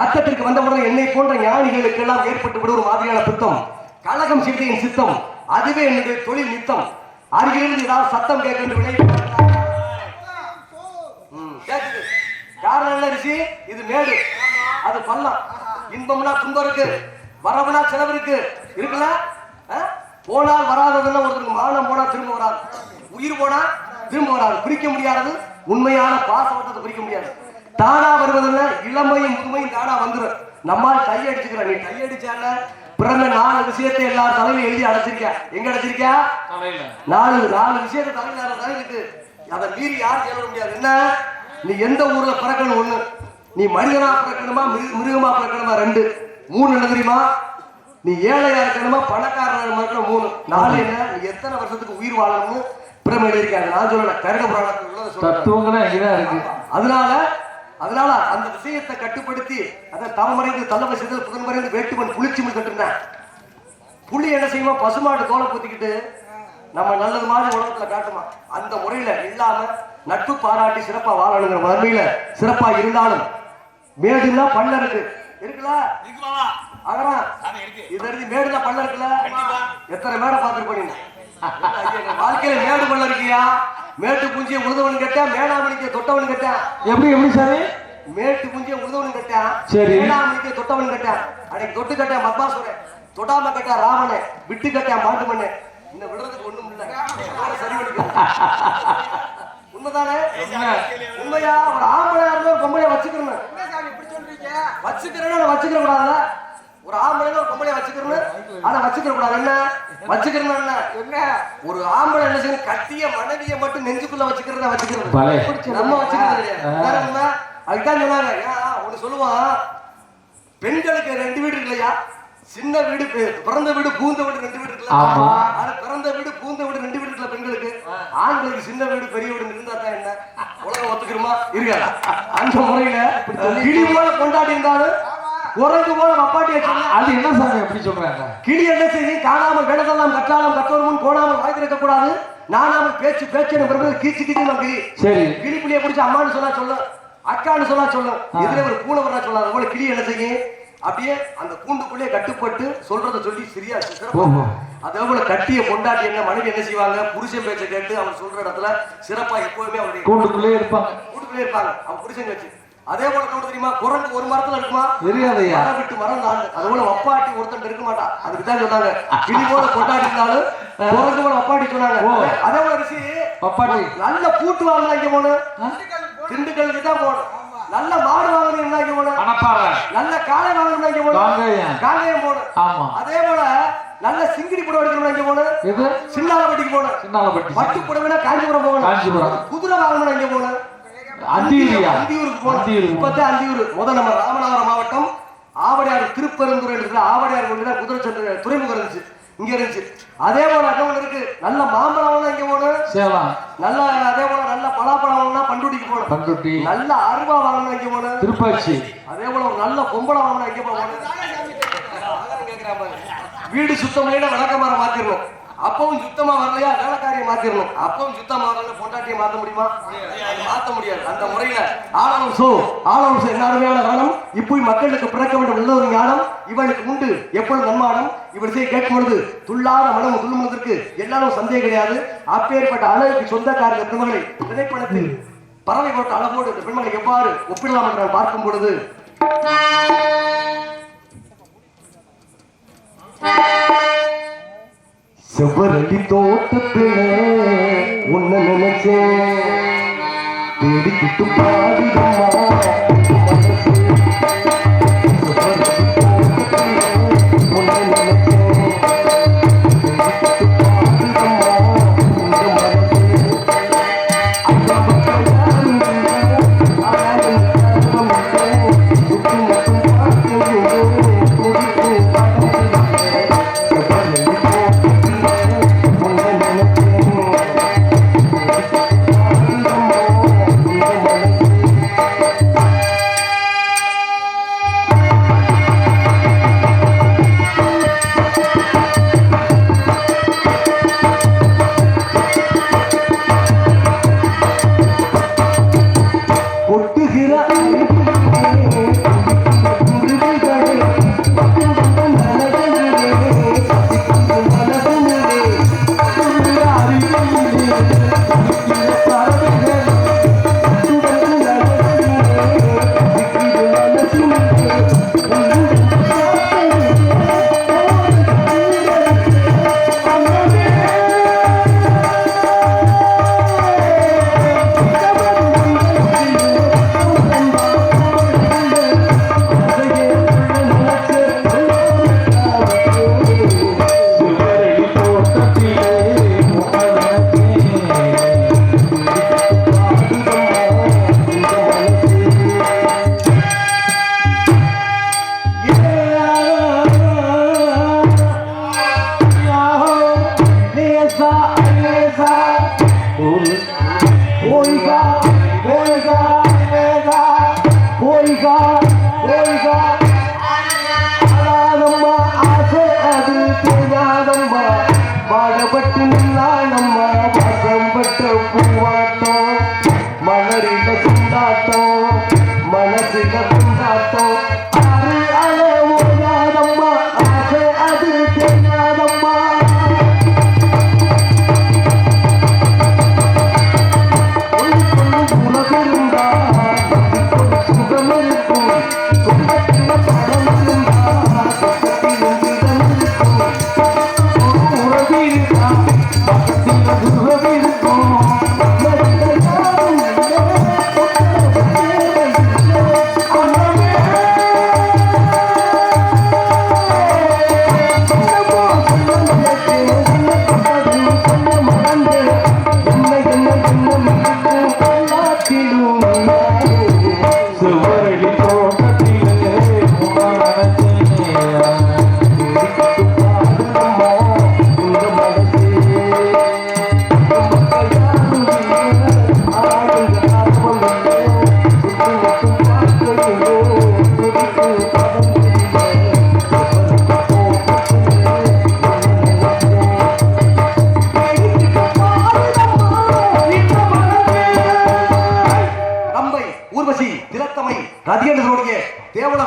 அத்தத்திற்கு வந்தவுடன் என்னை போன்ற ஞானிகளுக்கு எல்லாம் ஏற்பட்டு விட ஒரு மாதிரியான பித்தம், கழகம் செய்தேன் சித்தம், அதுவே என்னுடைய தொழில் நித்தம். அருகிலிருந்து ஏதாவது சத்தம் கேட்கின்ற காரணம் என்ன ரிஷி? இது மேடு, அது பள்ளம். இன்பம்னா துன்பம் இருக்கு, வரவுனா செலவு இருக்கு, இருக்குல்ல? போனால் வராததுன்னா ஒருத்தருக்கு மானம் போனா திரும்ப வராது, உயிர் போனா திரும்ப வராது. பிரிக்க முடியாதது உண்மையான பாசவத்தை பிரிக்க முடியாது. தானா வருவதில்ல, இளமையும் முதுமையும் தானா வந்துடும். நம்மால் கையடிச்சுக்கிற, நீ கையடிச்சால பிறந்த 4 விஷயத்தை எல்லாரும் தலையில எழுதி அடைச்சிருக்கா. எங்க அடைச்சிருக்கா? 4 விஷயத்தை தலையில இருக்கு. அதை மீறி யாரும் சொல்ல முடியாது. என்ன? நீ எந்த ஊர்ல பிறக்கணும் 1, நீ மனிதனா பிறக்கணுமா மிருகமா பிறக்கணுமா 2, 3 என்ன தெரியுமா? நீ ஏழையா இருக்கணுமா பணக்காரனா இருக்கணும் 3, 4 என்ன? நீ எத்தனை வருஷத்துக்கு உயிர் வாழணும்னு பிரம எழுதியிருக்காங்க. நான் சொல்லல, கருட புராணத்தில் உள்ளது. அதனால அந்த விஷயத்தை கட்டுப்படுத்தி அதை தவமறைந்து தள்ளவசத்தில் புதன்மறைந்து வேட்டுவன் புளிச்சுமல் கட்டுனான். புளி என்ன செய்யுமா? பசுமாட்டு தோலை பூத்திக்கிட்டு நம்ம நல்லது மாதிரி உலகத்துல காட்டுமா. அந்த முறையில இல்லாம நட்பு பாராட்டி சிறப்பா வாழணுங்கிற மறுமையில சிறப்பா இருந்தாலும் மேடுனா பள்ள இருக்குல்ல அகரா இது மேடுனா பள்ள இருக்குல்ல. எத்தனை மேடை பார்த்துருப்பீங்க வாழ்க்கையில? மேடு பள்ள இருக்கியா? மேட்டு பூஞ்சிய உழுதவனு கேட்டேன், மேடாமணிக்க தொட்டவனு கேட்டேன். எப்படி சாமி? மேட்டு பூஞ்சிய உழுதவனு கேட்டேன், மேடாமணிக்க தொட்டவனு கேட்டேன். அன்னைக்கு தொட்டு கட்டேன் மத்மாசுரன், தொடாம கட்டேன் ராவணன், விட்டு கட்டேன் மாட்டு மண்ணு. இந்த விடுறதுக்கு ஒண்ணும் இல்ல, சரி உண்மைதானே? உண்மையா? ஒரு ஆம்பளையா இருந்தா ஒரு பொம்பளையா வச்சுக்கிறேன். வச்சுக்கிறேன்னு வச்சுக்கிற கூடாதுல. ஒரு ஆம்பளை ஒரு பொம்பளையா வச்சுக்கிறேன்னு ஆனா வச்சுக்கிற கூடாது. என்ன வச்சுக்கிறேன்? என்ன ஒரு ஆம்பளை என்ன செய்யணும்? கட்டிய மனைவியை மட்டும் நெஞ்சுக்குள்ள வச்சுக்கிறத வச்சுக்கிறது. நம்ம வச்சுக்கிறது கிடையாது. அதுதான் சொன்னாங்க. ஒண்ணு சொல்லுவான், பெண்களுக்கு 2 வீடு இல்லையா? சின்ன வீடு, பிறந்த வீடு, பூந்த வீடு 2 வீடு இருக்குல்ல. ஆனா பிறந்த வீடு பூந்த வீடு 2 வீடு இருக்குல்ல பெண்களுக்கு. ஆண்களுக்கு சின்ன வீடு பெரிய வீடு இருந்தா தான் என்ன உலகம் ஒத்துக்கிறோமா? இருக்காது. அந்த முறையில கிளி போல கொண்டாடி இருந்தாலும் குரங்கு போல அப்பாட்டிய சொன்ன அது என்ன சாமி எப்படி சொல்றாங்க? கிளி என்ன செய்யும்? காணாமல் வேணதெல்லாம் கற்றாலும் கற்றோர் முன் கோணாமல் வாய் திறக்க கூடாது, நானாமல் பேச்சு கீச்சு கிளி. சரி, கிளி புளிய பிடிச்சி அம்மான்னு சொன்னா சொல்லும், அக்கான்னு சொன்னா சொல்லும், இதுல ஒரு பூனை வரா சொல்லாது போல கிளி என்ன செய்யும்? அப்படியே அந்த கூண்டுக்குள்ளே கட்டுப்பட்டு சொல்றதை சொல்லி சரியா சிறப்பா. அதே போல கட்டிய கொண்டாட்டி என்ன மனைவி என்ன செய்வாங்க? புருஷன் பேச்சை கேட்டு அவன் சொல்ற இடத்துல சிறப்பா எப்போதுமே அவருடைய கூண்டுக்குள்ளே இருப்பாங்க. அவன் புருஷன் வச்சு. அதே போல தெரியுமா? குரங்கு ஒரு மரத்துல இருக்குமா? மரம் விட்டு மரம் தாண்டு. அது போல வப்பாட்டி ஒருத்தன் இருக்க மாட்டான். அதுக்குதான் சொன்னாங்க கிளி போல கொண்டாடி இருந்தாலும் குரங்கு போல வப்பாட்டி சொன்னாங்க. அதே போல ரிஷி வப்பாட்டி நல்ல பூட்டு வாங்கலாம் இங்க போன திண்டுக்கல்லுக்கு தான் போகணும். நல்ல மாடு வாங்கணும் இங்க போன, நல்ல காளை வாங்கணும் இங்க போன, காளையம் போகணும். அதே போல நல்ல சிங்கிடி புடவை எடுக்கணும் இங்க போன, சின்னாலப்பட்டிக்கு போகணும். பட்டு புடவைனா காஞ்சிபுரம் போகணும். குதிரை வாங்கணும் இங்க போன, அந்தியூருக்கு போகணும். இப்பதான் அந்தியூர் நம்ம ராமநாதபுரம் மாவட்டம் ஆவடியார் திருப்பெருந்துறை இருக்கிற ஆவடியார் கொண்டுதான் குதிரை சந்தை துறைமுகம் இருந்துச்சு, இங்க இருந்துச்சு. அதே போல அட்டவணை இருக்கு. நல்ல மாம்பழம் இங்க போகணும் சேலம். நல்ல அதே போல நல்ல பலாப்பழம் வாங்கினா பண்டுட்டிக்கு போகணும், பண்டுட்டி. நல்ல அருவா வாங்கணும் இங்க போகணும், திருப்பாச்சி. அதே போல ஒரு நல்ல பொம்பளை வாங்கினா இங்க போகணும். வீடு சுத்தம் விளக்கமாற மாத்திரணும். அப்பவும் சுத்தமா வரலையா வேலைக்காரியை மாத்திரணும். அப்பவும் சுத்தமா வரல பொண்டாட்டியை மாத்த முடியுமா? மாத்த முடியாது. அந்த முறையில ஆளவம் எல்லாருமையான காலம் இப்போய் மக்களுக்கு பிறக்க வேண்டும் உள்ள ஒரு ஞானம் இவனுக்கு உண்டு எப்பொழுது நன்மாடம். இவன் செய்ய கேட்கும் பொழுது துள்ளாத மனம் துள்ளுமனதற்கு எல்லாரும் சந்தேகம் கிடையாது. அப்பேற்பட்ட அழகுக்கு சொந்தக்காரங்க பெண்மகளை திரைப்படத்தில் பறவை போட்ட அளவோடு இந்த பெண்மகளை எவ்வாறு ஒப்பிடலாம் என்று பார்க்கும் பொழுது செவ்வரடி தோட்டத்திலே உன்னை நினைச்சேன் தேடிக்கிட்டு பாடிடமா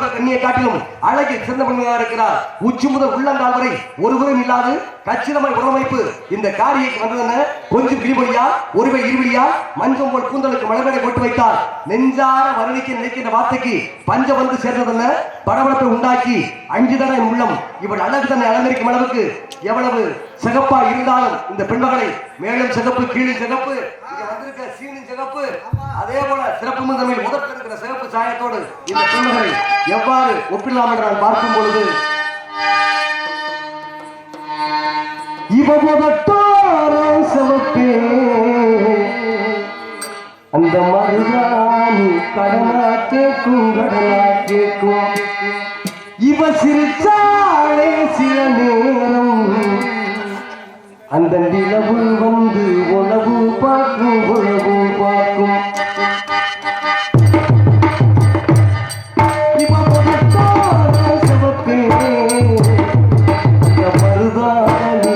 பூலோக கண்ணியை காட்டிலும் அழகில் சிறந்த பெண்மையாக இருக்கிறார். உச்சி முதல் உள்ளங்கால் வரை ஒருவரும் இல்லாது கச்சிதமாய் உடலமைப்பு இந்த காரியை வந்ததென கொஞ்சம் கிளிமொழியா ஒருவை இருவழியா மஞ்சம் போல் கூந்தலுக்கு மலர்களை போட்டு வைத்தார். நெஞ்சார வருணிக்க நினைக்கின்ற வார்த்தைக்கு பஞ்ச வந்து சேர்ந்ததென்ன படபடப்பை உண்டாக்கி அஞ்சுதான என் உள்ளம் இவள் அழகு தன்னை அலங்கரிக்கும் அளவுக்கு எவ்வளவு சிகப்பா இருந்தாலும் இந்த பெண்மகளை மேலும் சிகப்பு கீழும் சிகப்பு இங்க வந்திருக்க சீனின் சிகப்பு அதே போல சிறப்பு முதன்மையில் முதற்கு இருக்கிற சிகப்பு சாயத்தோடு இந்த பெண்மகளை எவ்வாறு ஒப்பிடலாம் என்று நான் பார்க்கும் பொழுது சிவப்பே அந்த மருதாணி கடனா கேட்கும் கடனா கேட்கும் இவ சிரிச்சாலே சில நேரம் அந்த நிலவு வந்து உணவு பார்க்கும் உணவு பார்க்கும் சிவப்பே அந்த மருதாணி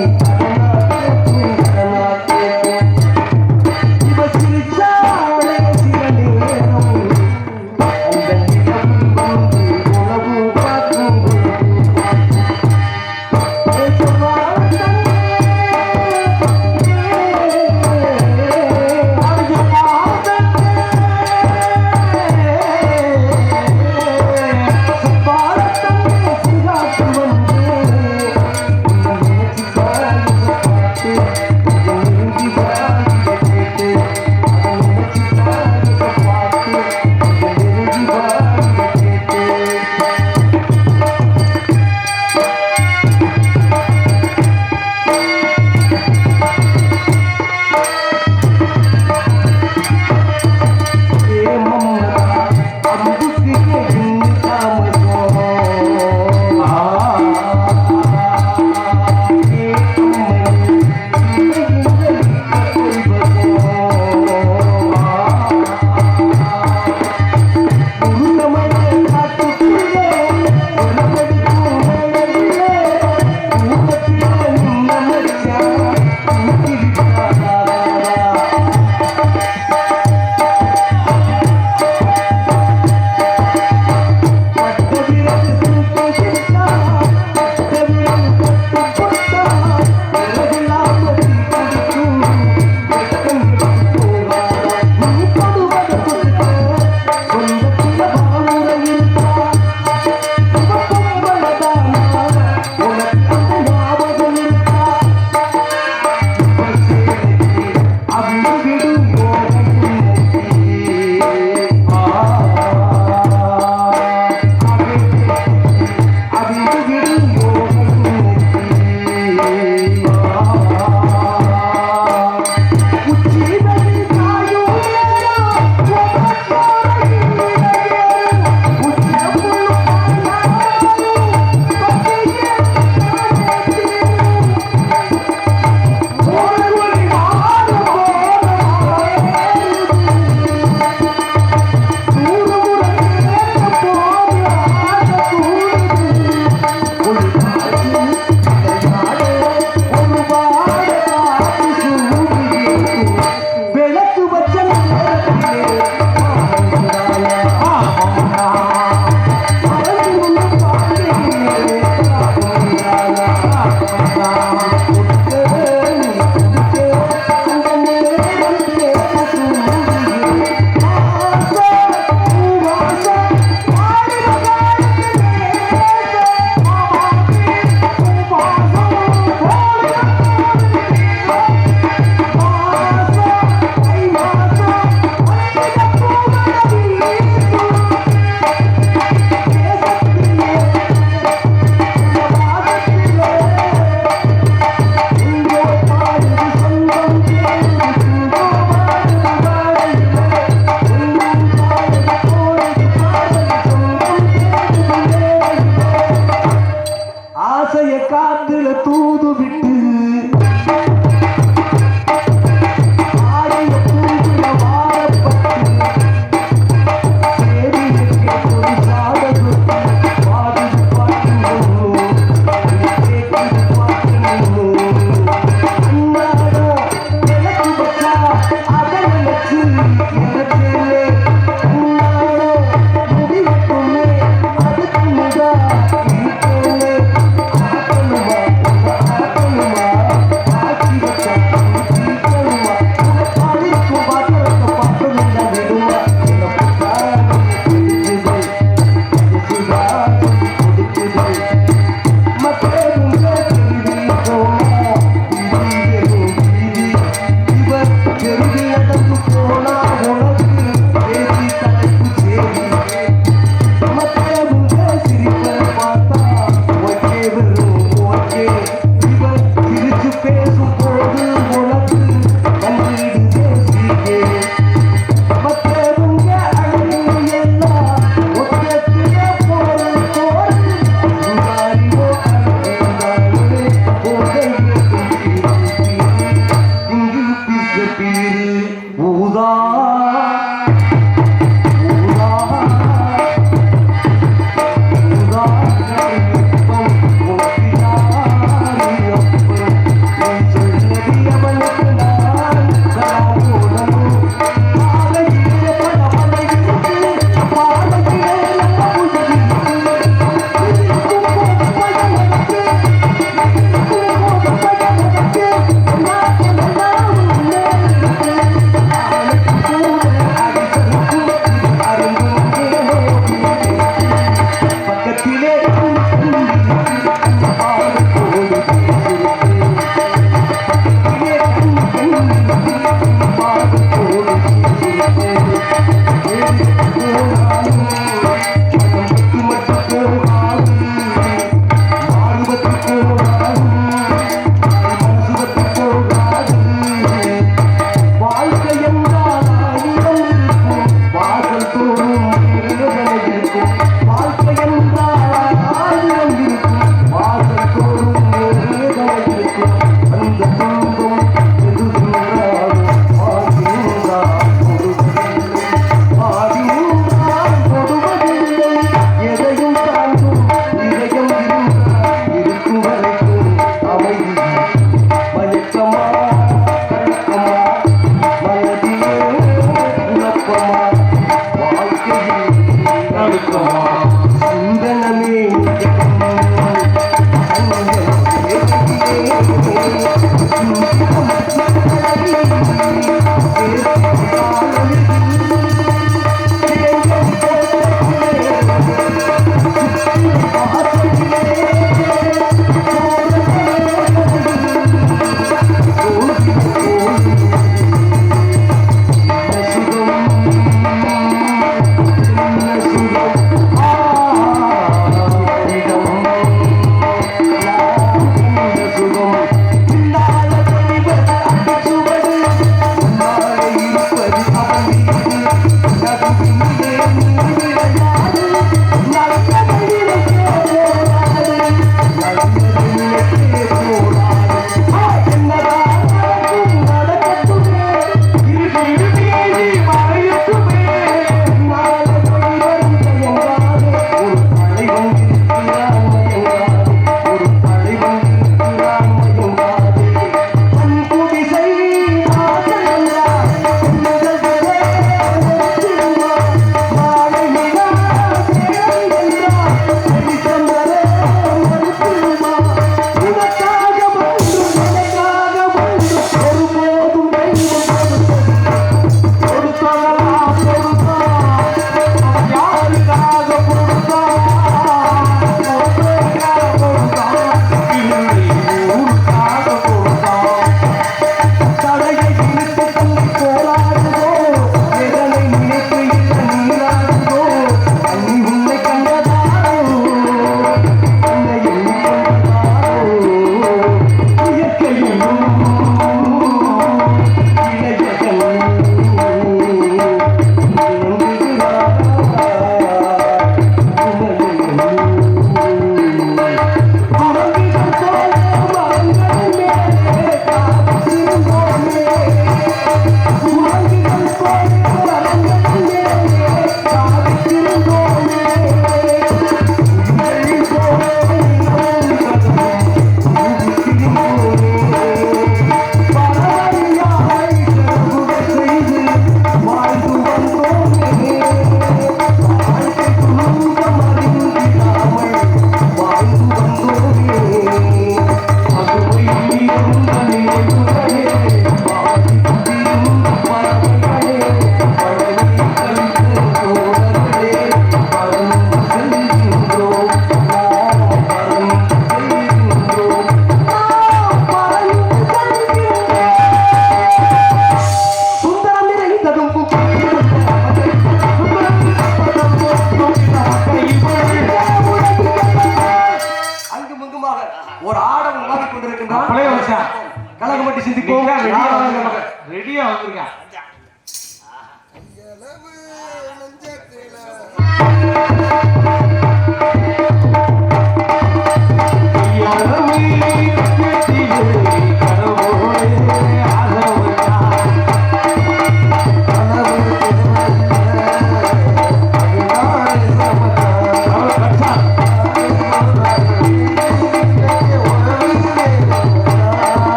கலகமட்டி சிந்திப்போம். ரெடியா வந்துருக்கா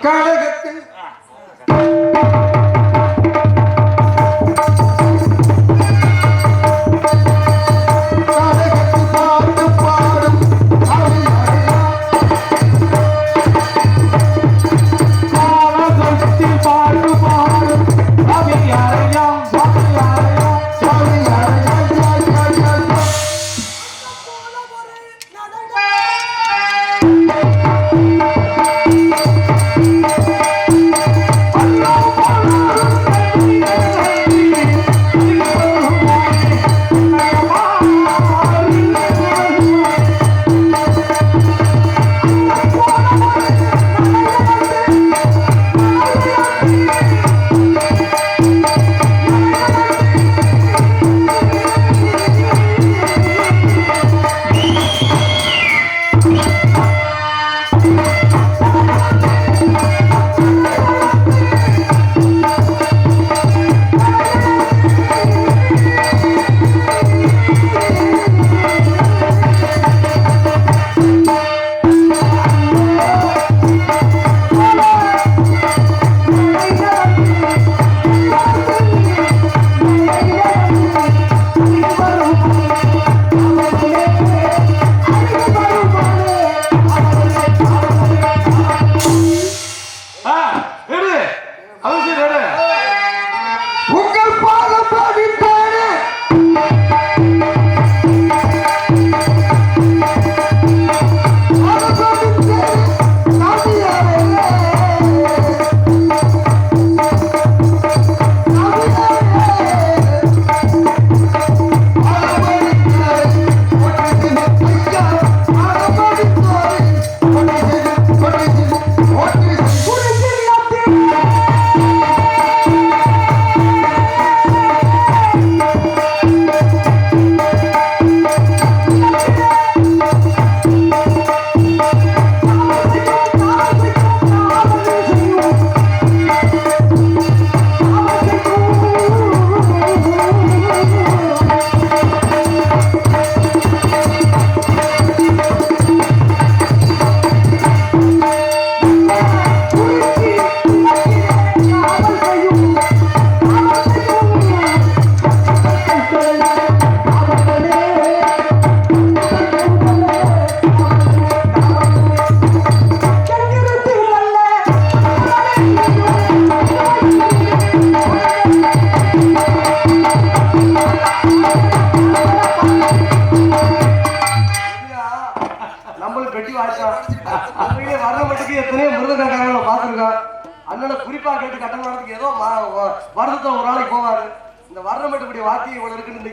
கழகத்தில் அண்ணனை குறிப்பா கேட்டு கட்டணம் ஏதோ வருஷத்துல ஒரு நாளைக்கு போவாரு. இந்த வர்ணம் மட்டும் இப்படி வாத்தி இவ்வளவு இருக்குன்னு